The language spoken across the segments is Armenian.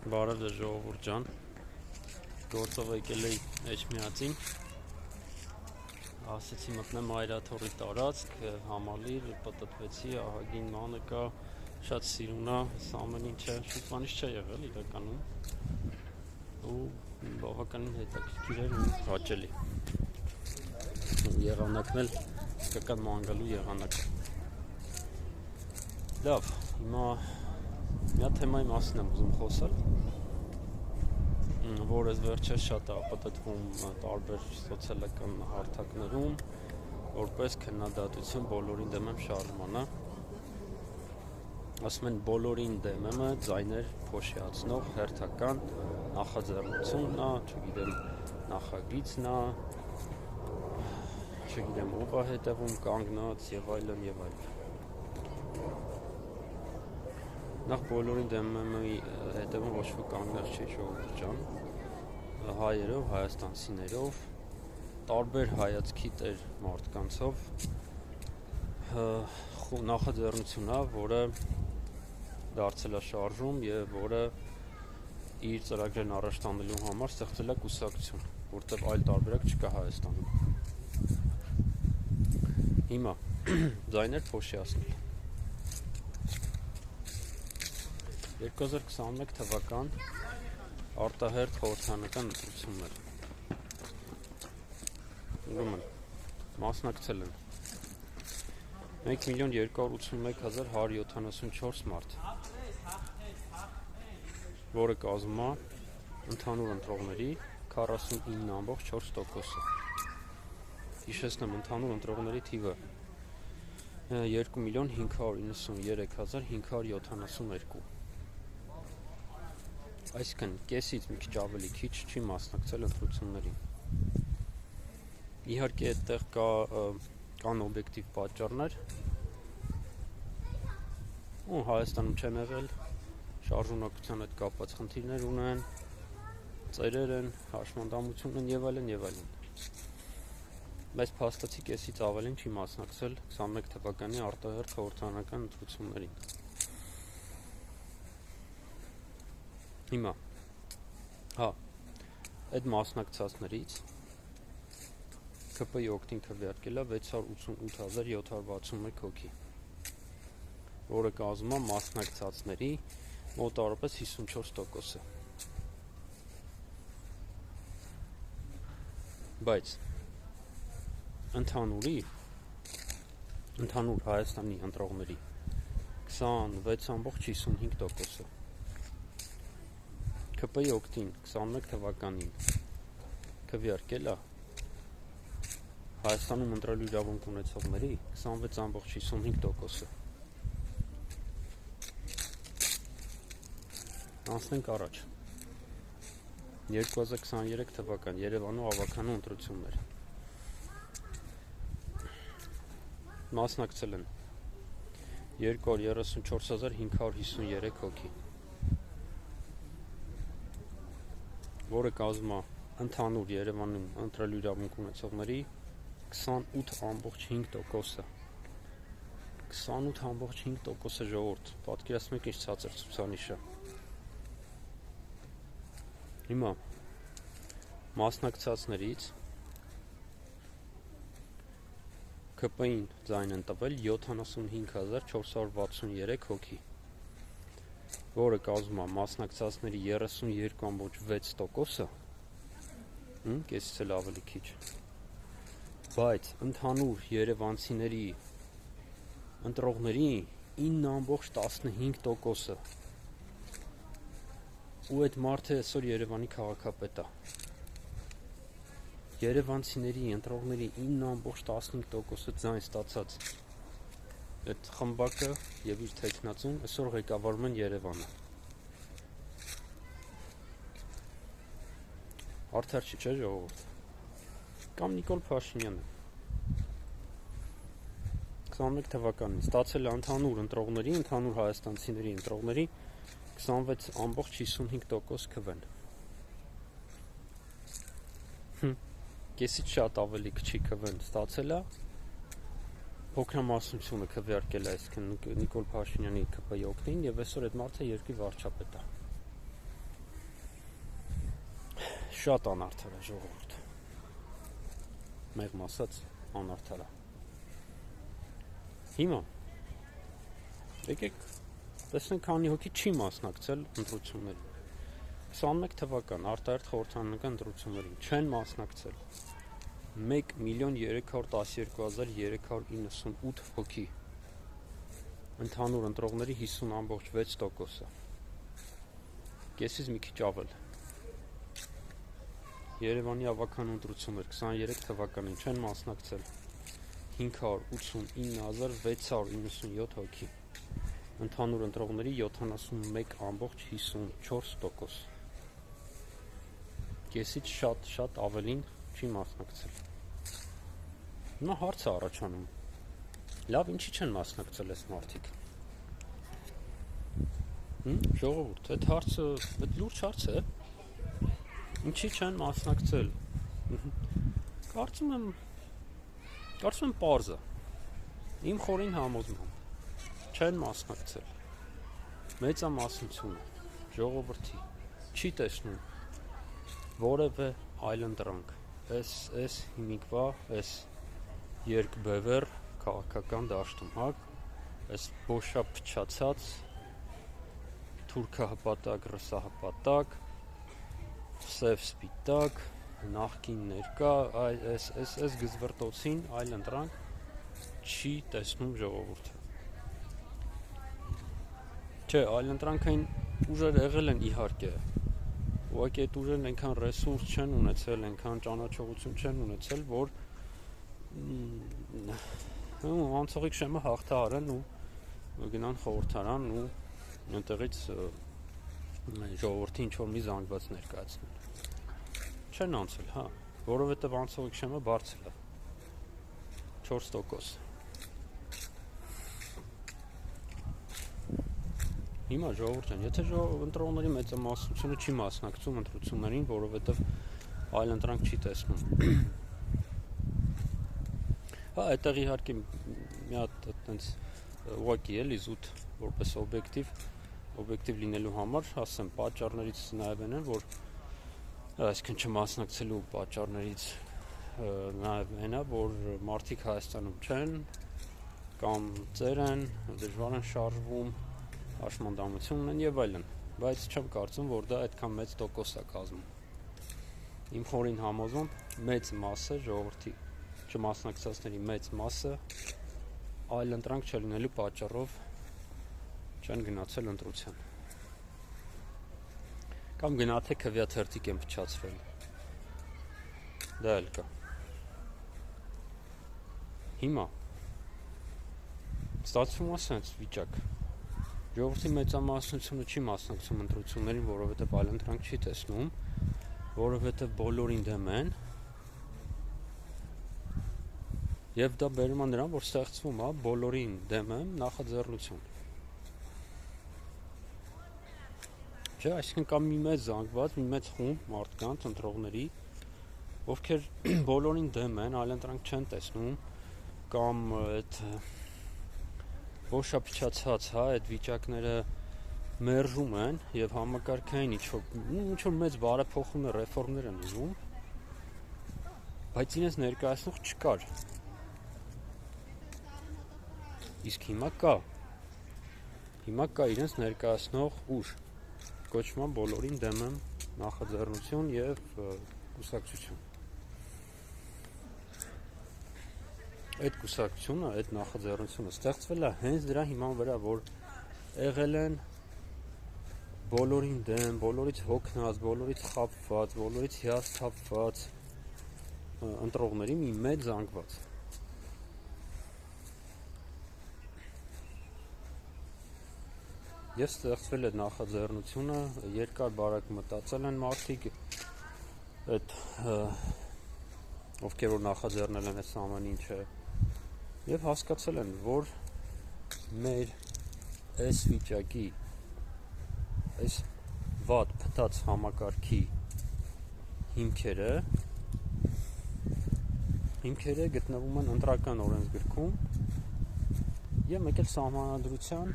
Բարև ձեզ ժողովուրդ ջան, գործով եկել էի Էջմիածին, ասեցի մտնեմ Այրաթորի տարածք, համալիր, պտտվեցի, ահագին մանը կա, շատ սիրունա, ամեն ինչը շուտ բանից չէ եղել իրականում ու բավականին հետաքրքիր էր ու հաճելի, եղանակն էլ կկան մանգալու եղանակը։ Լավ, հիմա մի թեմայի մասին եմ ուզում խոսել, որ այս վերջերս շատ է պտտվում տարբեր սոցիալական հարթակներում, որպես քննադատություն բոլորին դեմ եմ շարժմանը, ասում են բոլորին դեմ եմ ձայներ փոշիացնող հերթական նախաձեռնությունն է, չգիտեմ նախագիծն է, չգիտեմ ով է հետևում կանգնած եւ այլն եւ այլն։ Նախ բոլորին դեմ եմ հետևում ոչ ոք կանգնած չի ժողովուրդ ջան, հայերով, հայաստանցիներով, տարբեր հայացքի տեր մարդկանցով նախաձեռնություն է, որը դարձել է շարժում եւ որը իր ծրագրերն առաջ տանելու համար ստեղծել է կուսակցություն, որտեղ այլ տարբերակ չկա Հայաստանում։ Հիմա ձայներ փոշիացնել 2021 թվական արտահերթ խորհրդանական ընտրություններ ուրեմն մասնակցել են 1,281,174 մարդ, որը կազմում է ընդհանուր ընտրողների 49.4%-ը։ Հիշեցնեմ, ընդհանուր ընտրողների թիվը 2,593,572, այսինքն կեսից մի քիչ ավելի քիչ չի մասնակցել ընտրություններին։ Իհարկե այդտեղ կան օբյեկտիվ պատճառներ, ու Հայաստանում չեն եղել, շարժունակության հետ կապված խնդիրներ ունեն, ծերեր են, հաշմանդամություն են եւ այլն եւ այլն։ Բայց փաստացի կեսից ավելին չի մասնակցել 21 թվականի արտահերթ խորհրդանական ընտրություններին։ Հիմա, այդ մասնակցածներից ԿՊ-ի օգտին քվեարկել է 688,761 հոգի, որը կազմում է մասնակցածների մոտավորապես 54%-ը։ Բայց ընդհանուր Հայաստանի ընտրողների 26.55%-ը ԿՊ-ի օգտին 21 թվականին քվեարկել է Հայաստանում ընտրելու իրավունք ունեցողների 26.55%-ը։ Անցնենք առաջ։ 2023 թվական Երևանու ավականու ընտրություններ։ Մասնակցել են 234,553 հոգի, որը կազմում է ընդհանուր Երևանում ընտրելու իրավունք ունեցողների 28.5%-ը։ 28.5% ժողովուրդ, պատկերացնեք ինչ ցածր ցուցանիշը։ Հիմա մասնակցածներից ԿՊ-ին ձայն են տվել 75,463 հոգի, որը կազմում է մասնակցածների 32.6%-ը, կեսից էլ ավելի քիչ, բայց ընդհանուր երևանցիների ընտրողների 9.15%-ը, ու այդ մարդը այսօր Երևանի քաղաքապետ է։ Երևանցիների ընտրողների 9.15%-ը ձայն ստացած այդ խմբակը եւ իր թեկնածուն այսօր ղեկավարում են Երևանը։ Արդար չի, չէ՞ ժողովուրդ։ Կամ Նիկոլ Փաշինյանը 21 թվականին ստացել է ընդհանուր ընտրողների, ընդհանուր հայաստանցիների ընտրողների 26.55% քվեն։ Կեսից շատ ավելի քչի քվեն ստացել է, փոքրամասնությունը քվեարկել է, այսինքն Նիկոլ Փաշինյանի ԿՊ-ի օգտին, եւ այսօր այդ մարդը երկրի վարչապետ է։ շատ անարդար է ժողովուրդ, մեղմ ասած անարդար է։ Հիմա եկեք տեսնենք քանի հոգի չի մասնակցել ընտրություններին։ 21 թվական արտահերթ խորհրդարանական ընտրություններին չեն մասնակցել 1.312.398 հոգի, ընդհանուր ընտրողների 50.6%-ը, կեսից մի քիչ ավել։ Երևանի ավագան ընտրություններ 23 թվականին չեն մասնակցել 589.697 հոգի, ընդհանուր ընտրողների 71.54%, կեսից շատ ավելին չի մասնակցել։ Հիմա հարց է առաջանում, լավ, ինչի չեն մասնակցել այս մարդիկ։ Ժողովուրդ, այդ հարցը, այդ լուրջ հարց է, ինչի չեն մասնակցել։ Կարծում եմ պարզ է, իմ խորին համոզմամբ չեն մասնակցել։ Մեծամասնությունը ժողովրդի չի տեսնում որևէ այլընտրանք այս հիմիկվա, այս երկբևեռ քաղաքական դաշտում, այս բոշափչացած թուրքահպատակ, ռուսահպատակ, սև-սպիտակ, նախկին ներկա, այս գզվրտոցին այլընտրանք չի տեսնում ժողովուրդը։ Չէ, այլընտրանքային ուժեր եղել են իհարկե, ուղղակի այդ ուժերն այնքան ռեսուրս չեն ունեցել, այնքան ճանաչողություն չեն ունեցել, որ անցողիկ շեմը հաղթահարեն ու գնան խորհրդարան ու այնտեղից ժողովրդի ինչ-որ մի զանգված ներկայացնեն։ Չեն անցել, հա, որովհետև անցողիկ շեմը բարձր է, 4%։ Հիմա ժողովուրդ են, եթե ընտրողների մեծամասնությունը չի մասնակցում ընտրություններին, որովհետև այլընտրանք չի տեսնում։ Հա, այդտեղ իհարկե մի հատ այտենց ուղղակի էլի զուտ որպես օբյեկտիվ լինելու համար, ասեմ, պատճառներից նաև են, որ այսինքն չմասնակցելու պատճառներից նաև այն է, որ մարդիկ Հայաստանում չեն կամ ծեր են, դժվար են շարժվում, հաշմանդամություն ունեն եւ այլն, բայց չեմ կարծում, որ դա այդքան մեծ տոկոս է կազմում։ Իմ խորին համոզմամբ մեծ մասը ժողովրդի չմասնակցածների մեծ մասը այլընտրանք չլինելու պատճառով չեն գնացել ընտրության։ Կամ գնաթե քվեաթերթիկ են փչացրել։ Դա էլ կա։ Հիմա ստացվում է սենց վիճակ։ Ժողովրդի մեծամասնությունը չի մասնակցում ընտրություններին, որովհետև այլընտրանք չի տեսնում, որովհետև բոլորին դեմ են, եւ դա բերում է նրան, որ ստեղծվում է բոլորին դեմ եմ նախաձեռնություն։ Չէ, այսինքն կա մի մեծ զանգված, մի մեծ խումբ մարդկանց, ընտրողների, ովքեր բոլորին դեմ են, այլընտրանք չեն տեսնում, կամ այդ ոշափչացած, հա, այդ վիճակները մերժում են եւ համակարգային ինչ-որ մեծ բարեփոխումներ, ռեֆորմներ են ուզում, բայց իրենց ներկայացնող չկար։ Իսկ հիմա կա իրենց ներկայացնող ուժ, կոչվում բոլորին դեմ եմ նախաձեռնություն եւ կուսակցություն։ Այդ կուսակցությունը, այդ նախաձեռնությունը ստեղծվել է հենց դրա հիման վրա, որ եղել են բոլորին դեմ, բոլորից հոգնած, բոլորից խաբված, բոլորից հիասթափված ընտրողների մի մեծ զանգված։ Եվ ստեղծվել է նախաձեռնությունը, երկար բարակ մտածել են մարդիկ, այդ ովքեր որ նախաձեռնել են այս ամեն ինչը, եւ հասկացել են, որ մեր այս վիճակի, այս վատ փտած համակարգի հիմքերը գտնվում են ընտրական օրենսգրքում եւ մեկ էլ սահմանադրության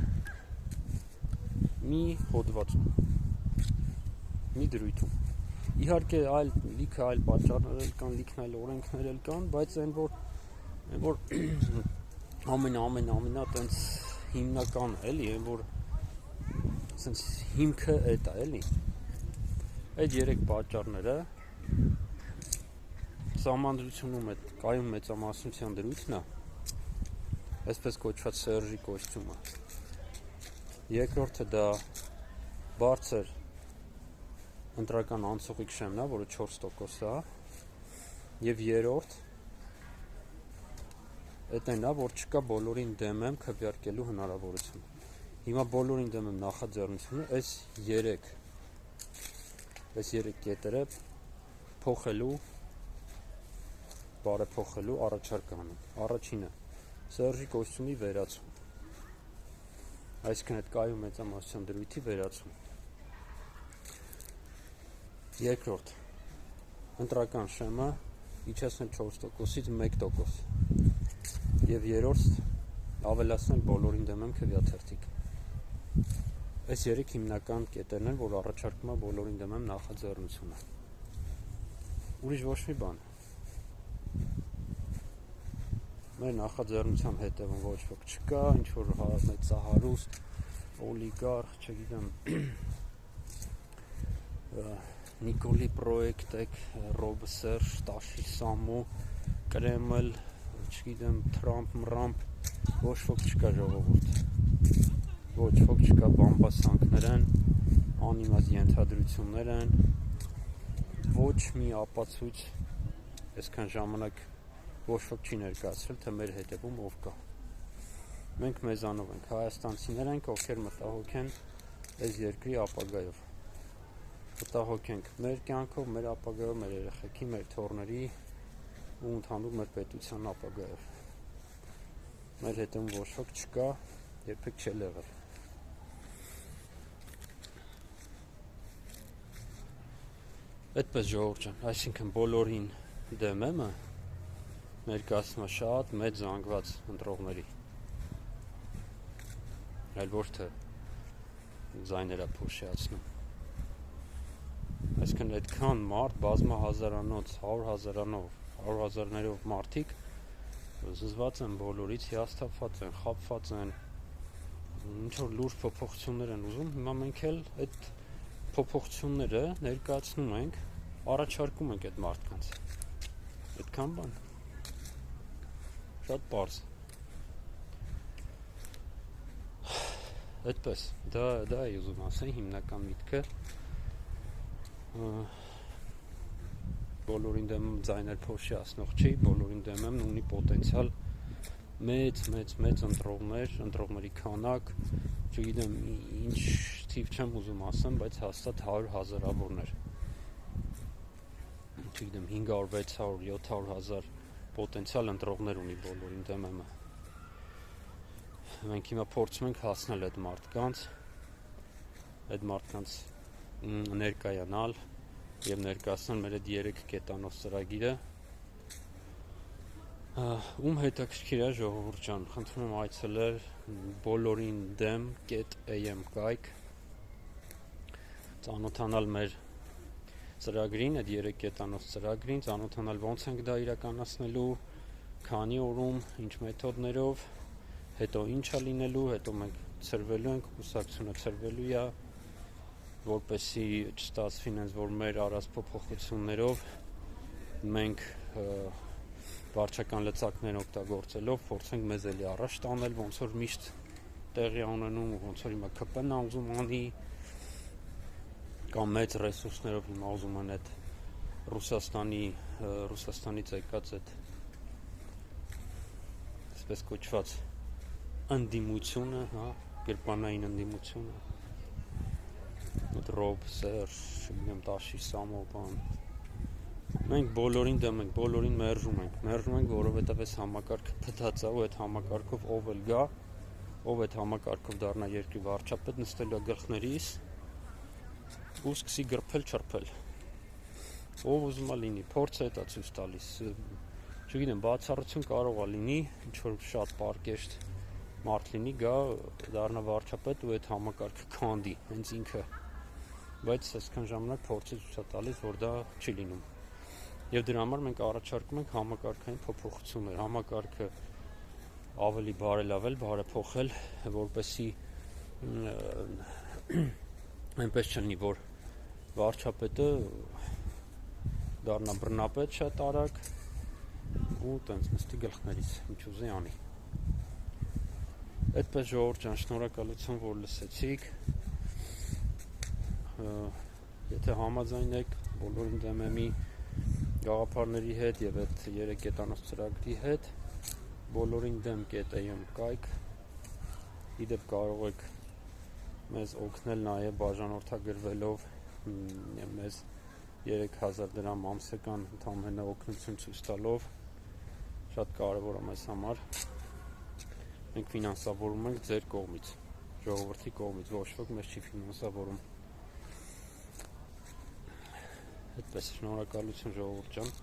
մի հոդվածում, մի դրույթում, իհարկե լիքը այլ պատճառներ էլ կան, լիքն այլ օրենքներ էլ կան, բայց այն որ ամենա տենց հիմնական էլի, այն որ սենց հիմքը էդ է էլի, այդ 3 պատճառները սահմանադրությունում է կայուն մեծամասնության դրույթն է, այսպես կոչված Սերժի կոստյումը, երկրորդը դա բարձր ընտրական անցողիկ շեմն է, որը 4% է, եւ երրորդ այդ այն է, որ չկա բոլորին դեմ եմ քվեարկելու հնարավորություն։ Հիմա բոլորին դեմ եմ նախաձեռնությունը այս 3 կետերը փոխելու, բարեփոխելու առաջարկ անում։ Առաջինը Սերժի կոստյումի վերացում, այսինքն այդ կայուն մեծամասնության դրույթի վերացում։ Երկրորդ ընտրական շեմը իջեցնել 4%-ից 1%, եւ երրորդ ավելացնել բոլորին դեմ եմ քվեաթերթիկ։ Այս 3 հիմնական կետերն են, որ առաջարկում է բոլորին դեմ եմ նախաձեռնությունը։ Ուրիշ ոչ մի բան։ Մեր նախաձեռնության հետևում ոչ ոք չկա, ինչ որ մեծահարուստ, օլիգարխ, չգիտեմ, Նիկոլի պրոյեկտեք, Ռոբսերժ, Տաշի Սամու, Կրեմլ, չգիտեմ, Թրամփ, ոչ ոք չկա ժողովուրդ, ոչ ոք չկա, բամբասանքներ են, անիմաստ ենթադրություններ են, ոչ մի ապացույց, այսքան ժամանակ ոչ ոք չի ներկայացրել, թե մեր հետևում ով կա։ Մենք մեզանով ենք, հայաստանցիներ ենք, ովքեր մտահոգ են այս երկրի ապագայով։ Մտահոգ ենք մեր կյանքով, մեր ապագայով, մեր երեխեքի, մեր թոռների ու ընդհանուր մեր պետության ապագայով։ Մեր հետևում ոչ ոք չկա, երբեք չել եղել։ Այդպես ժողովուրդ ջան, այսինքն բոլորին դեմ եմը ներկայացնում է շատ մեծ զանգված ընտրողների, այլ ոչ թե ձայները փոշիացնում։ Այսինքն այդքան մարդ, բազմահազարանոց, 100,000-ներով մարդիկ զզված են բոլորից, հիասթափված են, խաբված են, ինչ որ լուրջ փոփոխություններ են ուզում, հիմա մենք էլ այդ փոփոխությունները ներկայացնում ենք, առաջարկում ենք այդ մարդկանց։ Այդքան բան։ Շատ պարզ։ Այդպես, դա է ուզում ասել հիմնական միտքը։ Բոլորին դեմ ձայներ փոշիացնող չի, բոլորին դեմ եմ ունի պոտենցիալ մեծ ընտրողների քանակ, չգիտեմ ինչ թիվ չեմ ուզում ասեմ, բայց հաստատ 100,000-ավորներ, չգիտեմ 500, 600, 700,000 պոտենցիալ ընտրողներ ունի բոլորին դեմ եմ։ Մենք հիմա փորձում ենք հասնել այդ մարդկանց ներկայանալ եւ ներկայացնել մեր այդ 3 կետանոց ծրագիրը, ում հետաքրքիր է ժողովուրդ ջան, խնդրում եմ այցելել բոլորին դեմ.am կայք, ծանոթանալ մեր ծրագրին, այդ 3 կետանոց ծրագրին, ծանոթանալ ոնց ենք դա իրականացնելու, քանի օրում, ինչ մեթոդներով, հետո ինչ է լինելու, հետո մենք ծրվելու ենք, կուսակցությունը ծրվելու է, որպեսզի չստացվի այնպես, որ մեր արած փոփոխություններով մենք վարչական լծակներ օգտագործելով փորձենք մեզ էլի առաջ տանել, ոնց որ միշտ տեղի ունենում, ոնց որ հիմա ԿՊ-ն ուզում անի, կամ մեծ ռեսուրսներով հիմա ուզում են այդ Ռուսաստանից եկած այդ այսպես կոչված ընդդիմությունը, հա, կերպանային ընդդիմությունը, Ռոբ, Սերժ, չգիտեմ, Տաշի Սամո բան։ Մենք բոլորին դեմ ենք, բոլորին մերժում ենք, որովհետև այս համակարգը փտած է ու այդ համակարգով ով էլ գա, ով այդ համակարգով դառնա երկրի վարչապետ, նստելու է գլխներիս ու սկսի գրփել, չրփել։ Ով ուզում է լինի, փորձը դա ցույց տալիս։ Չգիտեմ, բացառություն կարող է լինի, ինչ որ շատ պարկեշտ մարդ լինի, գա, դառնա վարչապետ ու այդ համակարգը քանդի, հենց ինքը բայց այսքան ժամանակ փորձի ցույց տալիս, որ դա չի լինում։ Եվ դրա համար մենք առաջարկում ենք համակարգային փոփոխություններ, համակարգը ավելի բարելավել, բարեփոխել, որպեսզի այնպես չլինի, որ վարչապետը դառնա բռնապետ շատ արագ ու տենց նստի գլխներից ինչ ուզի անի։ Այդպես ժողովուրդ ջան, շնորհակալություն, որ լսեցիք։ Եթե համաձայն եք բոլորին դեմ եմ գաղափարների հետ եւ այդ 3 կետանոց ծրագրի հետ, բոլորին դեմ կետեյում կայք, իդեպ կարող եք մեզ օգնել նաեւ բաժանորդագրվելով մեզ 3000 դրամ ամսական ընդամենը օգնություն ցույց տալով, շատ կարևոր է մեզ համար։ Մենք ֆինանսավորում ենք ձեր կողմից, ժողովրդի կողմից, ոչ ոք մեզ չի ֆինանսավորում։ Այդպես շնորհակալություն ժողովուրդ ջան։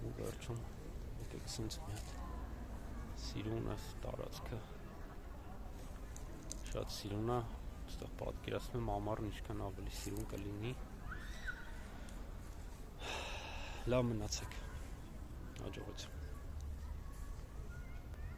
Ու վերջում եկեք սենց մի հատ սիրուն է տարածքը։ Շատ սիրուն է, այստեղ պատկերացնում եմ ամառն ինչքան ավելի սիրուն կլինի։ Լավ մնացեք, հաջողություն։